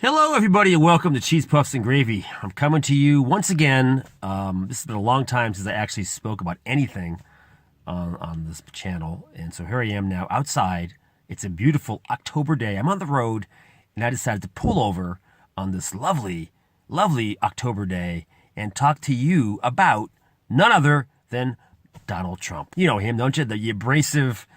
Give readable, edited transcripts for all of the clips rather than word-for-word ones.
Hello, everybody, and welcome to Cheese Puffs and Gravy. I'm coming to you once again. This has been a long time since I actually spoke about anything on this channel, and so here I am now outside. It's a beautiful October day. I'm on the road, and I decided to pull over on this lovely, lovely October day and talk to you about none other than Donald Trump. You know him, don't you? The abrasive,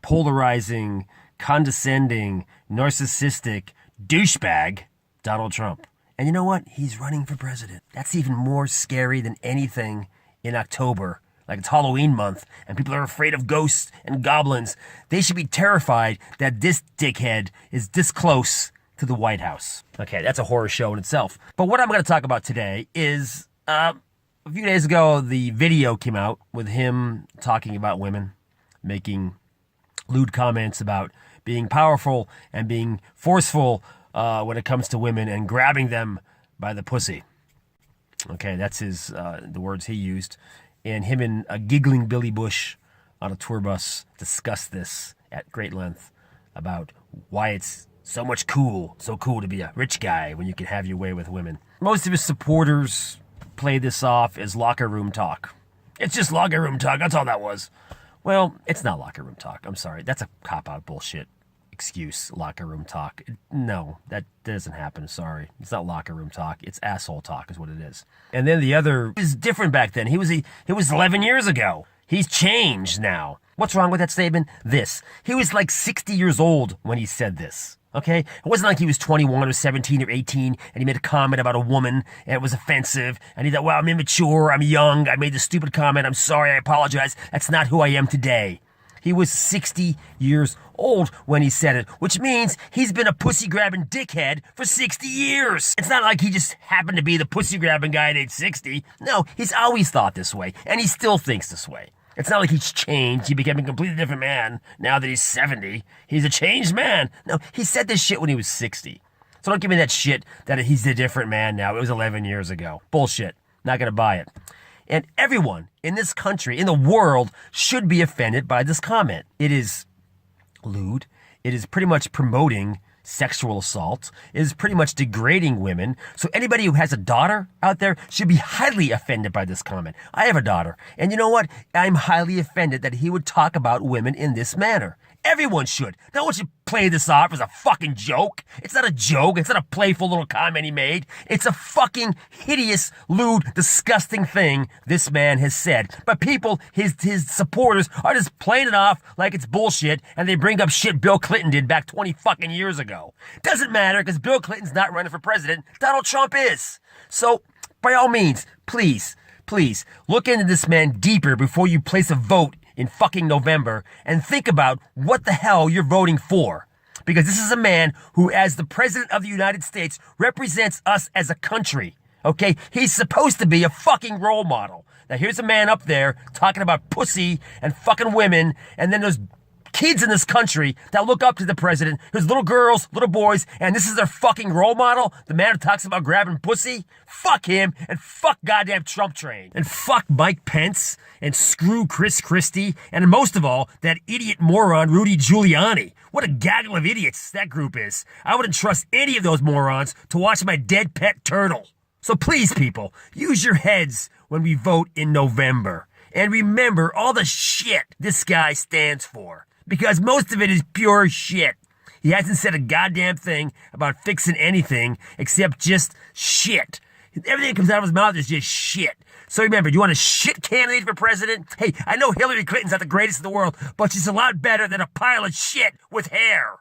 polarizing, condescending, narcissistic douchebag Donald Trump. And you know what? He's running for president. That's even more scary than anything in October. Like it's Halloween month and people are afraid of ghosts and goblins. They should be terrified that this dickhead is this close to the White House. Okay, that's a horror show in itself. But what I'm going to talk about today is a few days ago, the video came out with him talking about women, making lewd comments about being powerful and being forceful when it comes to women and grabbing them by the pussy. Okay, that's the words he used. And him and a giggling Billy Bush on a tour bus discussed this at great length about why it's so cool to be a rich guy when you can have your way with women. Most of his supporters play this off as locker room talk. It's just locker room talk, that's all that was. Well, it's not locker room talk. I'm sorry. That's a cop-out bullshit excuse, locker room talk. No, that doesn't happen. Sorry. It's not locker room talk. It's asshole talk is what it is. And then the other is different back then. It was 11 years ago. He's changed now. What's wrong with that statement? This. He was like 60 years old when he said this. Okay? It wasn't like he was 21 or 17 or 18 and he made a comment about a woman and it was offensive and he thought, well, I'm immature, I'm young, I made this stupid comment, I'm sorry, I apologize. That's not who I am today. He was 60 years old when he said it, which means he's been a pussy-grabbing dickhead for 60 years. It's not like he just happened to be the pussy-grabbing guy at age 60. No, he's always thought this way, and he still thinks this way. It's not like he's changed. He became a completely different man now that he's 70. He's a changed man. No, he said this shit when he was 60. So don't give me that shit that he's a different man now. It was 11 years ago. Bullshit. Not gonna buy it. And everyone in this country, in the world, should be offended by this comment. It is lewd. It is pretty much promoting sexual assault. It is pretty much degrading women. So anybody who has a daughter out there should be highly offended by this comment. I have a daughter. And you know what? I'm highly offended that he would talk about women in this manner. Everyone should. No one should play this off as a fucking joke. It's not a joke. It's not a playful little comment he made. It's a fucking hideous, lewd, disgusting thing this man has said. But people, his supporters, are just playing it off like it's bullshit, and they bring up shit Bill Clinton did back 20 fucking years ago. Doesn't matter, because Bill Clinton's not running for president. Donald Trump is. So, by all means, please, look into this man deeper before you place a vote in fucking November and think about what the hell you're voting for. Because this is a man who, as the president of the United States, represents us as a country. Okay? He's supposed to be a fucking role model. Now here's a man up there talking about pussy and fucking women, and then there's kids in this country that look up to the president. There's little girls, little boys, and this is their fucking role model? The man who talks about grabbing pussy? Fuck him, and fuck goddamn Trump train. And fuck Mike Pence, and screw Chris Christie, and most of all, that idiot moron Rudy Giuliani. What a gaggle of idiots that group is. I wouldn't trust any of those morons to watch my dead pet turtle. So please, people, use your heads when we vote in November. And remember all the shit this guy stands for. Because most of it is pure shit. He hasn't said a goddamn thing about fixing anything except just shit. Everything that comes out of his mouth is just shit. So remember, do you want a shit candidate for president? Hey, I know Hillary Clinton's not the greatest in the world, but she's a lot better than a pile of shit with hair.